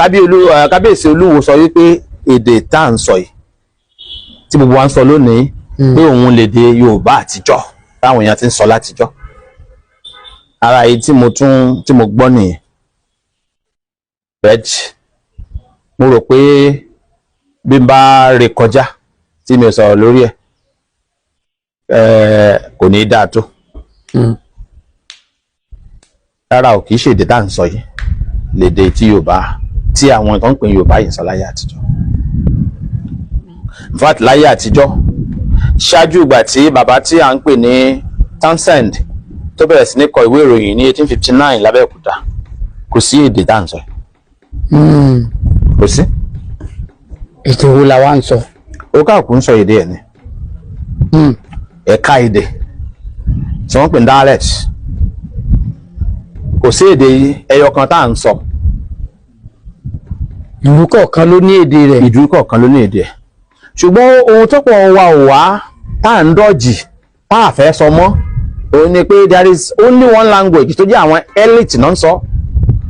kábíyèsí Olúwo sọ wípé èdè tá à ń sọ yìí tí gbogbo wa ń sọ lónìí pé òun lèdè Yorùbá àtijọ́ táwọn èèyàn ti ń sọ látijọ́. Ara èyí tí mo gbọ́ nìyẹn. Bẹ́ẹ̀ mo rò pé bí n bá ré kọjá tí mi ò sọ̀rọ̀ lórí ẹ̀ kò ní dáa tó. Rárá o, kì í ṣe èdè tá à ń sọ yìí lédè tí Yorùbá tí àwọn tó ń pè Yorùbá yìí ń sọ láyé àtijọ́. In fact láyé àtijọ́ ṣáájú ìgbà tí bàbá tí à ń pè ní Townsend tó bẹ̀rẹ̀ sí ní kọ ìwé ìròyìn ní 1859 lábẹ́òkúta kò sí èdè tá à ń sọ yìí. Kò sí. Èdè wo la wá ń sọ? Ó káàkùn ń sọ èdè ẹ̀ ni. Ẹ̀ka èdè tí wọ́n pè ní dialect. Kò sí èdè ẹyọ kan tá à ń sọ. Ìlú kọ̀ọ̀kan ló ní èdè rẹ̀. Ìlú kọ̀ọ̀kan ló ní èdè ẹ̀. Ṣùgbọ́n ohun tó pọ̀ wa ò wá tá à ń dọ̀jì tá à fẹ́ sọ mọ́ òun ni pé there is only one language tó jẹ́ àwọn elite náà ń sọ,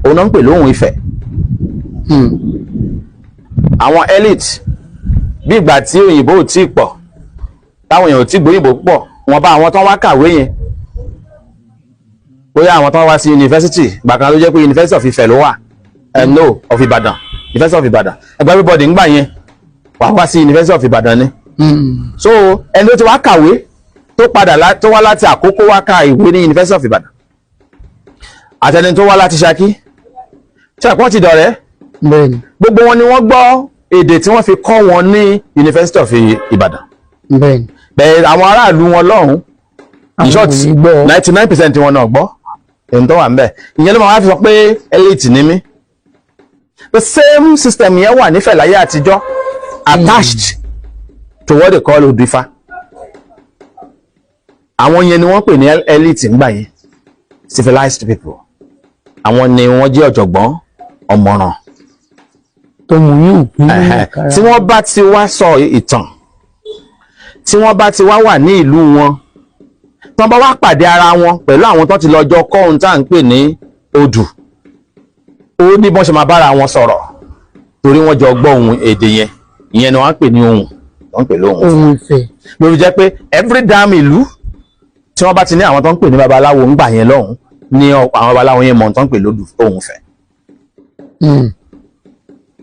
òun náà ń pè lóhùn Ifẹ̀. Àwọn elite bí ìgbà tí òyìnbó ò tí pọ̀ táwọn èèyàn ò tí gbóyìnbó pọ̀ wọn bá àwọn tó wá kàwé yẹn bóyá àwọn tó wá sí yunifásitì gbàkan ló jẹ́ pé University of Ifẹ̀ ló wà no of Ibadan, University of Ibadan ẹgbẹ́ everybody ń gbà yẹn wá sí University of Ibadan ni. So ẹni tó ti wá kàwé tó wá láti Àkókó wá ka ìwé ní University of Ibadan àtẹni tó wá láti Ṣakí ṣe àpọ́n ti dọ̀rẹ́ gbogbo wọn ni wọ́n gbọ́ èdè tí wọ́n fi kọ́ wọn ní University of Ibadan. Bẹ́ẹ̀ àwọn aráàlú wọn lọ́hùn in short 99% wọn náà gbọ́ èyí tó wà ń bẹ̀. Ìyẹn ló máa wá fi sọ pé elite ni mí. The same system yẹn wà nífẹ̀ẹ́ láyé àtijọ́ attached to what they call Odifa. Àwọn yẹn ni wọ́n pè ní elite ńgbà yẹn, civilized people. Àwọn ni wọ́n jẹ́ ọ̀jọ̀gbọ́n ọ̀mọ̀ràn. Tó mú yín tí wọ́n bá ti wá sọ ìtàn, tí wọ́n bá ti wá wà ní ìlú wọn, tí wọ́n bá wá pàdé ara wọn pẹ̀lú àwọn tó ti lọ jọ kọ́ ohun tá à ń pè ní odù, ó ní bọ́n ṣe máa bára wọn sọ̀rọ̀ torí wọ́n jọ gbọ́ ohun èdè yẹn, ìyẹn ni wọ́n pè ní ohun, wọ́n pè lóhùn Ifẹ̀. Ló fi jẹ́ pé every damn ìlú tí wọ́n bá ti ní àwọn tó ń pè ní babaláwo ń gbà yẹn lọ́hùn ní àwọn babaláwo yẹn mọ̀ tó ń pè lódù ohun Ifẹ̀.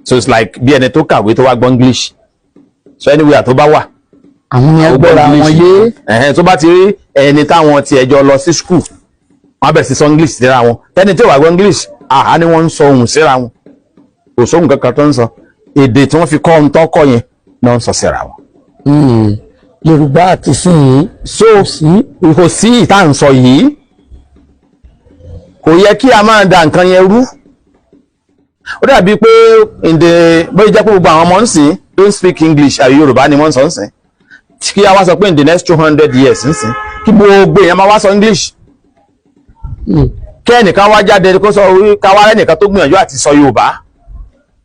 So it's like bí ẹni tó kàwé tó wá gbọ́ English, so anywhere tó bá wà àwọn yẹn gbọ́ra wọn yé. Tó bá ti rí ẹni táwọn ti ẹjọ́ lọ sí school wọ́n bẹ̀rẹ̀ sí sọ English síra wọn, tẹ́ni tí ò wá gbọ́ English àhá ni wọ́n ń sọ ohun síra wọn, kò sóhun kankan tó ń sọ, èdè tí wọ́n fi kọ́ ohun tó kọ́ yẹn náà ń sọ síra wọn. Yorùbá àti sí yìí so kò sí ìta ń sọ yìí, kò yẹ kí a máa da nǹkan yẹn rú. Ó dàbí pé bóyá jẹ́ pé gbogbo àwọn ọmọ ń sìn don't speak English àbí Yorùbá ni wọ́n ń sọ ń sìn, kí a wá sọ pé in the next 200 years ń sìn kí gbogbo èèyàn máa wá sọ English. Kí ẹnìkan wá jáde kó sọ ká wá ẹnìkan tó gbìyànjú àti sọ Yorùbá,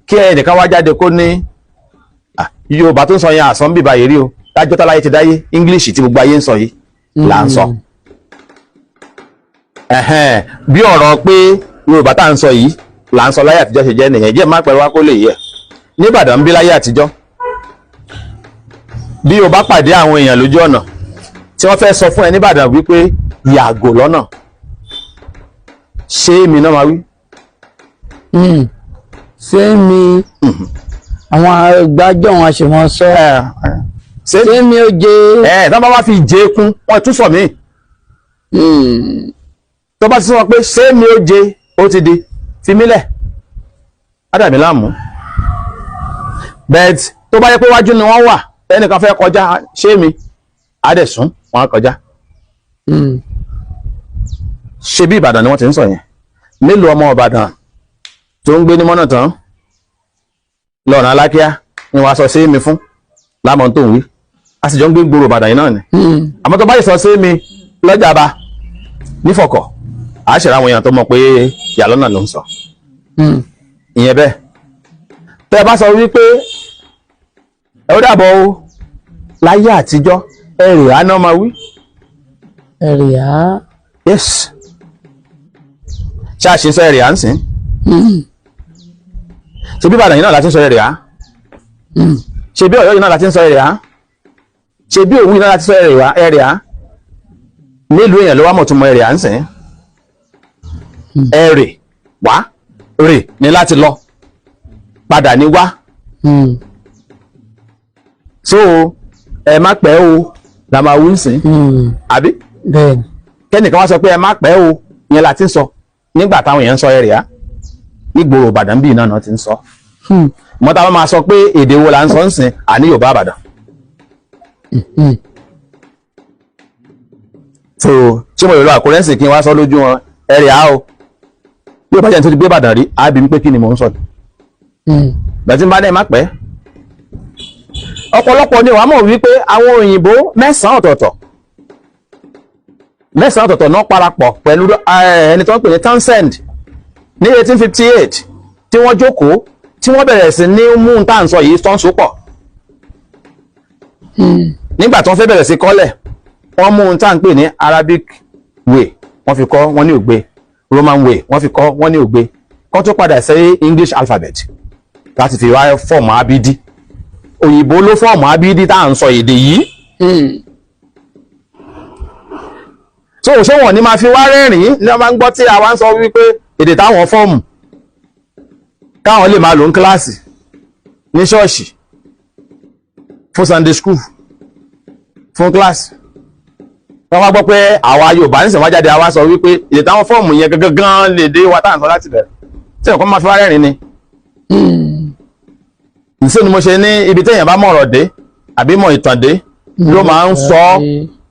kí ẹnìkan wá jáde kó ní Yorùbá tó ń sọ yẹn àsán bíbá yìí rí o, dájọ́ táláyé ti dáyé English tí gbogbo ayé ń sọ yìí là ń sọ. Bí ọ̀rọ̀ pé Yorùbá tá à ń sọ yìí là ń sọ láyé àtijọ́ ṣe jẹ́ nìyẹn, jẹ́ má pẹ̀lú wá kó lè yẹ. Ní Ìbàdàn ń bí láyé àtijọ́ bí o bá pàdé àwọn èèyàn lójú ọ̀nà tí wọ́n fẹ́ sọ fún ẹ ní Ìbàdàn wípé yàgò lọ́nà, ṣé mi náà máa wí? Ṣé mi àwọn àgbájọ wọn ṣe wọn sọ ṣé mi ó jẹ. Tó bá wá fi jẹ kún wọ́n tún sọ mí. Tó bá ti sọ pé ṣé mi ó jẹ ó ti di fi mílẹ̀ ádàmí láàmú. Bẹ́ẹ̀ tó bá yẹ pé wájú ni wọ́n wà ẹnìkan fẹ́ kọjá ṣé mi adẹ̀sún wọn kọjá. Ṣé bí Ìbàdàn ni wọ́n ti ń sọ yẹn? Mélòó ọmọ Ìbàdàn tó ń gbé ní mọ́nà tán lọ́nà Alákíá ni wọ́n sọ sí mi fún lámọ̀ tó ń wí, a sì jọ ń gbé gbòòrò Ìbàdàn yìí náà ni. Àmọ́ tó bá yìí sọ sí mi lọ́jàba nífọ̀kọ̀ a ṣe ra àwọn èèyàn tó mọ̀ pé ìyàlọ́nà ló ń sọ. Ìyẹn bẹ́ẹ̀ tẹ́ bá sọ wípé ẹ ó dàbọ̀ o láyé àtijọ́ ẹ̀rìá náà máa wí. Ẹ̀rìá. Yes. Ṣáàṣì sọ ẹ̀rìá ń sìn. ṣe bí Ìbàdàn yìí náà láti ń sọ ẹ̀rẹ̀ á ṣe bí Ọ̀yọ́ yìí náà láti ń sọ ẹ̀rẹ̀ á ṣe bí Òwu yìí náà láti sọ ẹ̀rẹ̀ á mélòó èèyàn ló wá mọ̀ tún mọ ẹ̀rẹ̀ à ń sìn ẹ̀rẹ̀ wá rè ní láti lọ padà ní wá so ẹ má pẹ́ o la máa wú sìn àbí kẹ́nìkan wá sọ pé ẹ má pẹ́ o yẹn la ti ń sọ nígbà táwọn èèyàn ń sọ ẹ̀rẹ̀ á nígboro Ìbàdàn bíi náà ti ń sọ mọ́ta wọn máa sọ pé èdè wo la ń sọ ń sìn àní Yorùbá Ìbàdàn so tí mo lè lọ àkórẹ́sì kí n wá sọ lójú wọn ẹ̀rẹ̀ á o bí o bá jẹ́ nítorí gbé Ìbàdàn rí á bí mi pé kí ni mò ń sọ bẹ̀tí n bá dẹ́ má pẹ́ ọ̀pọ̀lọpọ̀ ni wàá mọ̀ wípé àwọn òyìnbó mẹ́sàn-án ọ̀tọ̀ọ̀tọ̀ náà parapọ̀ pẹ̀lú ẹni tó ń pè ní Townsend ní 1858 tí wọ́n jókòó tí wọ́n bẹ̀rẹ̀ sí ní mú un tá à ń sọ yìí tó ń so pọ̀ nígbà tó ń fẹ́ bẹ̀rẹ̀ sí kọ́lẹ̀ wọ́n mú un tá à ń pè ní Arabic way wọ́n fi kọ́ wọ́n ní ògbé Roman way wọ́n fi kọ́ wọ́n ní ògbé kọ́ tó padà sí English alphabet láti fi wá fọ́ọ̀mù abidi òyìnbó ló fọ́ọ̀mù abidi tá à ń sọ èdè yìí so ṣé wọn ní máa fi wá rẹ́rìn-ín ní wọ́n máa ń gbọ́ tí àwa ń sọ wípé èdè táwọn fọ́ọ̀mù káwọn lè máa lò ń kíláàsì ní ṣọ́ọ̀ṣì fún Sunday school fún kíláàsì wọ́n wá gbọ́ pé àwa Yorùbá nísìnyí wá jáde àwa sọ wípé èdè táwọn fọ́ọ̀mù yẹn gangan lè dé wa tá à ń sọ láti bẹ̀rẹ̀ tí nǹkan máa fi wá rẹ́rìn ni ìṣe ni mo ṣe ní ibi téèyàn bá mọ̀ ọ̀rọ̀ dé àbí mọ̀ ìtàn dé ló máa ń sọ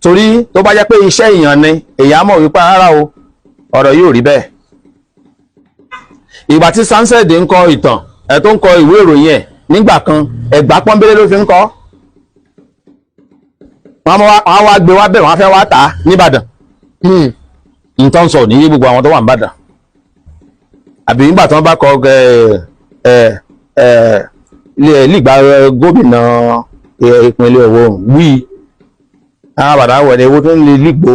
torí tó bá jẹ́ pé iṣẹ́ èèyàn ni èèyàn mọ̀ wípé rárá o ọ̀rọ̀ yóò rí bẹ́ẹ̀ ìgbà tí Townsend ń kọ ìtàn ẹ̀ tó ń kọ ìwé ìròyìn ẹ̀ nígbà kan Ẹ̀gbá pọ́nbélé ló fi ń kọ wọ́n wá gbé wá bẹ̀ wọ́n fẹ́ wá tà á nìbàdàn nǹkan sọ ní gbogbo àwọn tó wà nìbàdàn àbí nígbà tí wọ́n bá kọ lígbà gómìnà ìpínlẹ̀ Ọ̀wọ̀ wí àwọn àbàdàn wọ̀dẹ̀ owó tó ń lè lígbò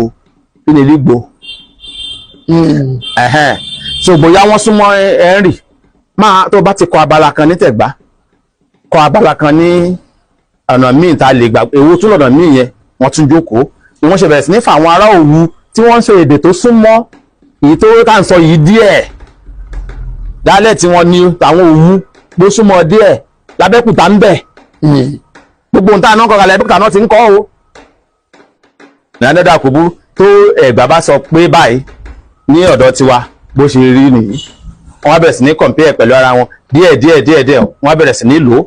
kí ni lígbò so bóyá wọ́n súnmọ́ Henry máa tó bá ti kọ abala kan ní Tẹ̀gbá kọ abala kan ní ọ̀nà míì tá a lè gbà èwo tún lọ́nà míì yẹn wọ́n tún jókòó ni wọ́n ṣe bẹ̀rẹ̀ sí ní fa àwọn ará Òwu tí wọ́n ń ṣe èdè tó súnmọ́ èyí tó tá à ń sọ yìí díẹ̀ dálẹ̀ tí wọ́n ní àwọn Òwu ló súnmọ́ díẹ̀ l'Abẹ́òkúta ń bẹ̀ gbogbo nǹkan náà kọ̀ọ̀kan l'Abẹ́òkúta náà ti ń kọ́ o nàdẹ́dà kò bú tó Ẹ̀gbá bá sọ pé báyìí ní ọ̀dọ̀ tiwa bó ṣe rí nìyí wọ́n bẹ̀rẹ̀ sí ní compare pẹ̀lú ara wọn díẹ̀ wọ́n bẹ̀rẹ̀ sí ní lò ó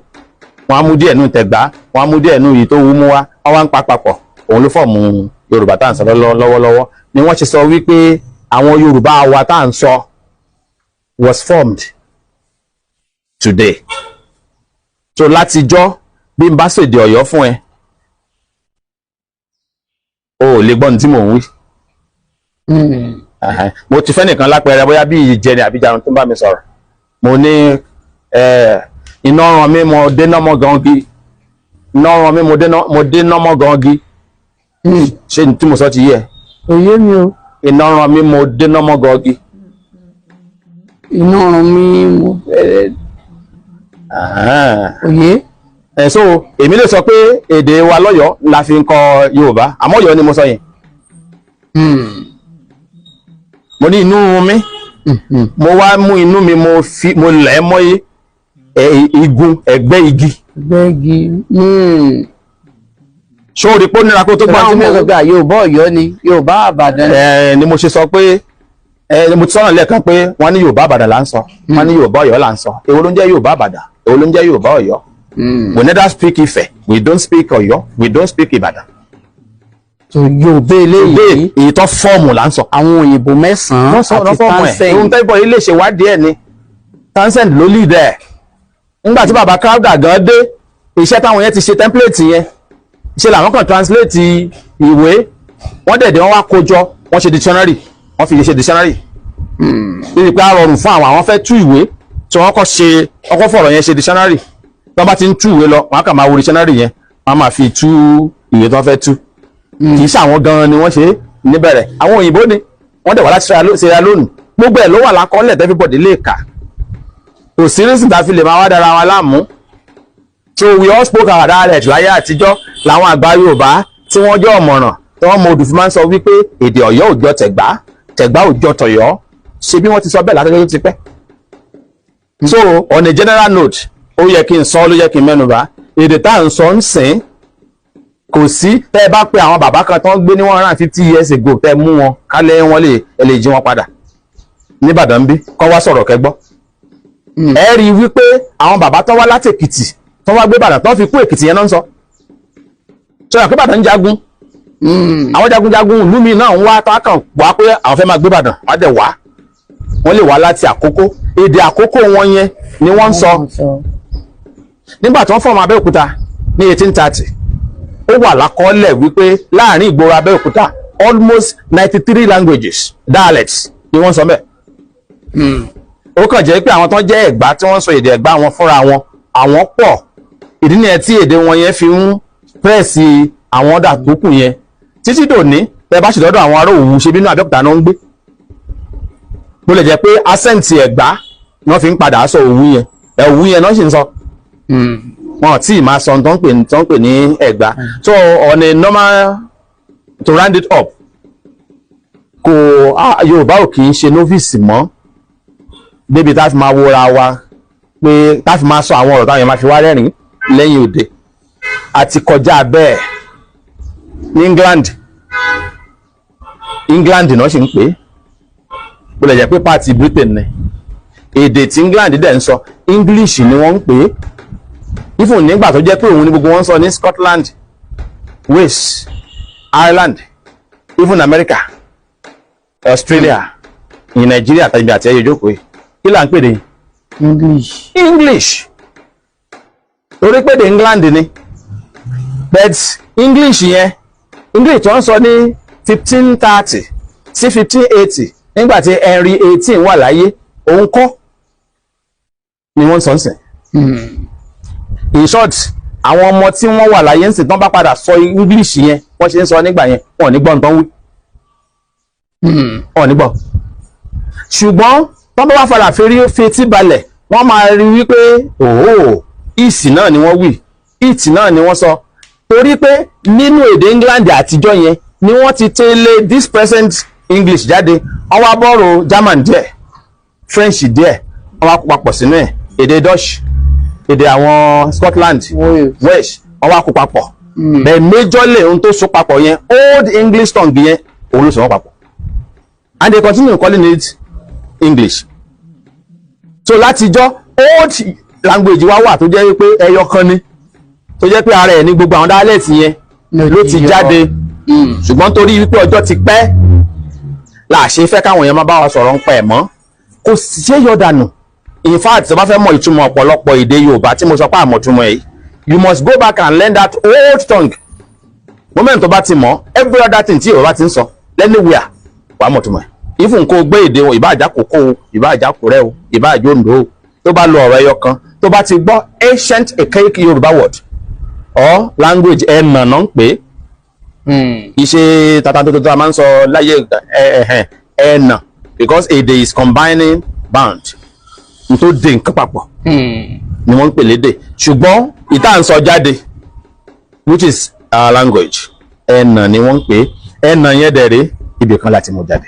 wọ́n á mú díẹ̀ nù Tẹ̀gbá wọ́n á mú díẹ̀ nù yìí tó Òwu mú wá wọ́n wá ń pa papọ̀ òun ló fọ̀mù Yorùbá tá à ń sọ lọ́wọ́lọ́wọ́ ni wọ́n ṣe sọ wípé àwọn Yorùbá wa tá à ń sọ was formed today so látijọ́ bí n bá ṣèdè Ọ̀yọ́ fún ẹ o ò lè gbọ́ ní tí mò ń wí mo ti fẹ́ nìkan lápẹẹrẹ bóyá bí ìjẹni àbíjarun tó ń bá mi sọ̀rọ̀ mo ní iná ran mi mo déná mọ́ gangi iná ran mi mo déná mọ́ gangi ṣé ní tí mo sọ ti yé ẹ. òye mi o. iná ran mi mo déná mọ́ gangi. iná ran mi mo fẹ́rẹ̀. òye. so èmi lè sọ pé èdè wa lọ́yọ̀ọ́ la fi ń kọ Yorùbá àmọ́ Ọ̀yọ́ ni mo sọ yẹn. mo ní inú mi mo wá mú inú mi mo lẹ̀ mọ́ igun ẹ̀gbẹ́ igi. ẹ̀gbẹ́ igi. sóòrì pé ó nira kó tó gbọ́n tí mo sọ pé Yorùbá Ọ̀yọ́ ni Yorùbá Ìbàdàn. ni mo ṣe sọ pé mo ti sọ̀rọ̀ lẹ́ẹ̀kan pé wọ́n ní Yorùbá Ìbàdàn là ń sọ wọ́n ní Yorùbá Ọ̀yọ́ là ń sọ èwo ló ń jẹ́ Yorùbá Ìbàdàn èwo ló ń jẹ́ Yorùbá Ọ̀yọ́. We neither speak Ifẹ̀ we don't speak Ọ̀yọ́ we don't speak Ìbàdàn. Yorùbá eléyìí èyí tó fọ́ọ̀mù là ń sọ. àwọn òyìnbó mẹ́sàn-án àti Townsend. ohun tẹ́bọ̀ yìí lè ṣe wádìí ẹ̀ ni Townsend ló lead ẹ̀. nígbà tí bàbá Crowther gan dé iṣẹ́ táwọn yẹn ti ṣe template yẹn ṣe làwọn kan translate ìwé wọ́n dẹ̀dẹ̀ wọ́n wá kójọ wọ́n ṣe dictionary wọ́n fi ṣe dictionary. níbi pé a rọrùn fún àwọn fẹ́ tú ìwé tí wọ́n kọ́ fọ̀rọ̀ yẹn ṣe dictionary tí wọ́n bá ti ń tú ìwé lọ wọ́n á kà máa wo dictionary yẹn wọ́n á máa fi tú ìwé tí wọ́n fẹ́ tú. kì í ṣe àwọn gan-an ni wọ́n ṣe níbẹ̀rẹ̀ àwọn òyìnbó ni wọ́n dẹ̀ wá láti Sierra Leone gbogbo ẹ̀ ló wà lákọọ́lẹ̀ everybody lè kà kò sí reason tá fi lè máa wá dára wa láàmú. So we all spoke our dialect láyé àtijọ́ làwọn àgbà Yorùbá tí wọ́n jẹ́ ọ̀mọ̀ràn tí wọ́n mọ odù fi máa ń sọ wípé èdè Ọ̀yọ́ ò jọ Tẹ̀gbá, Tẹ̀gbá ò jọ tọ̀yọ́, ṣe bí wọ́n ti sọ bẹ́ẹ̀ látọjọ́ tó ti pẹ́. So on a general note ó yẹ kí n sọ ló yẹ kí n mẹ́nubà èdè tá à ń sọ ń sìn kò sí tẹ́ ẹ bá pe àwọn bàbá kan tó ń gbé ní 150 years ago tẹ́ mú wọn kálẹ̀ wọn lè jí wọn padà níbàdàn bí kọ́ wá sọ̀rọ̀ kẹ́gbọ́. Ẹ rí i wípé àwọn bàbá tó wá láti Èkìtì tó wá gbé Ìbàdàn tó fi kú Èkìtì yẹn náà ń sọ sọ̀rọ̀ pé Ìbàdàn ń jagun àwọn jagunjagun ìlú mi náà ń wá tó kàn wá pé àwọn fẹ́ máa gbé Ìbàdàn wá dẹ̀ wá wọ́n lè wá láti Àkókó èdè Àkókó wọn yẹn ni wọ́n ń sọ nígbà tí wọ́n fọ́ọ̀mù Abẹ́òkúta ní 1830 ó wà lákọọ́lẹ̀ wípé láàrin ìgboro Abẹ́òkúta almost 93 languages dialects ni wọ́n sọ bẹ́ẹ̀. Ó kàn jẹ́ pé àwọn tó jẹ́ Ẹ̀gbá tí wọ́n sọ èdè Ẹ̀gbá wọn fúnra wọn àwọn pọ̀ ìdí nìyẹn tí èdè wọn yẹn fi ń pẹ́ẹ́sì àwọn ọ̀dà tó kù yẹn títí dòní tẹ́ bá ṣètọ́dọ̀ àwọn ará Òwu ṣe bínú Abẹ́òkúta náà ń gbé bó lè jẹ́ pé accent Ẹ̀gbá ni wọ́n fi ń padà sọ Òwu yẹn Òwu yẹn náà sì ń sọ wọn tí ì máa sọ tó ń pè ní Ẹ̀gbá. So on a normal to round it up kò Yorùbá ò kì í ṣe novice mọ́ débi tá a fi máa wọra wa pé tá a fi máa sọ àwọn ọ̀rọ̀ táwọn èèyàn máa fi wá rẹ́rìn lẹ́yìn òde àti kọjá bẹ́ẹ̀ ní England náà ṣì ń pè é bó lè jẹ́ pé pàtì Britain ni èdè tí England dẹ̀ ń sọ English ni wọ́n ń pè é ifun nígbà tó jẹ́ pé òun ni gbogbo wọn sọ ní Scotland, Wales, Ireland, even America, Australia, ní Nigeria tàbí àti ẹyẹ ìjókòó yìí kí là ń pè dé English torí pé dé England ni but English yẹn English tó ń sọ ní 1530 sí 1580 nígbà tí Henry 18 wà láyé òun kọ́ ni wọ́n sọ ń sìn. In short àwọn ọmọ tí wọ́n wà láyé ń sìn tán bá padà sọ English yẹn wọ́n ṣe ń sọ nígbà yẹn wọn ò ní gbọ́ nǹkan wí wọn ò ní gbọ́ ṣùgbọ́n tán bá wá padà fetí balẹ̀ wọ́n máa rí wípé òhò ìsì náà ni wọ́n wí ìtì náà ni wọ́n sọ torí pé nínú èdè England àtijọ́ yẹn ni wọ́n ti tẹ́lẹ̀ this present English jáde wọ́n wá bọ́rọ̀ German díẹ̀ French díẹ̀ wọ́n wá kó papọ̀ sínú ẹ̀ èdè Dutch èdè àwọn Scotland Welsh wọ́n wá kó papọ̀ bẹ́ẹ̀ majorly ohun tó so papọ̀ yẹn Old English tongue yẹn òun ló so wọ́n papọ̀ and they continue calling it English. So látijọ́ old language wa wà tó jẹ́ pé ẹyọ kan ni tó jẹ́ pé ara ẹ̀ ní gbogbo àwọn dialect yẹn ló ti jáde ṣùgbọ́n torí wípé ọjọ́ ti pẹ́ là ṣe fẹ́ káwọn èèyàn máa bá wa sọ̀rọ̀ ń pa ẹ̀ mọ́ kò sì ṣe yọ dànù. In fact tó bá fẹ́ mọ ìtumọ̀ ọ̀pọ̀lọpọ̀ èdè Yorùbá tí mo sọ pé àmọ̀túmọ̀ yìí you must go back and learn that old tongue. Moment tó bá ti mọ̀ every other thing tí Yorùbá ti ń sọ anywhere wàá mọ̀túmọ̀ ẹ̀. Even kó gbé èdè wọn ìbá àjà Kòkó o ìbá àjà Kúrẹ́ o ìbá àjà Oǹdó o tó bá lo ọ̀rọ̀ ẹyọ kan tó bá ti gbọ́ ancient archaic Yorùbá word or language ẹ̀nà náà ń pè é iṣẹ́ tatantoto a máa ń sọ láyé ẹ̀nà because èdè is combining band n tó de nǹkan papọ̀ ni wọ́n ń pè lédè ṣùgbọ́n ìta ń sọ jáde which is our language ẹ̀nà ni wọ́n ń pè é ẹ̀nà yẹn dẹ̀ rèé ibì kan láti mú jáde.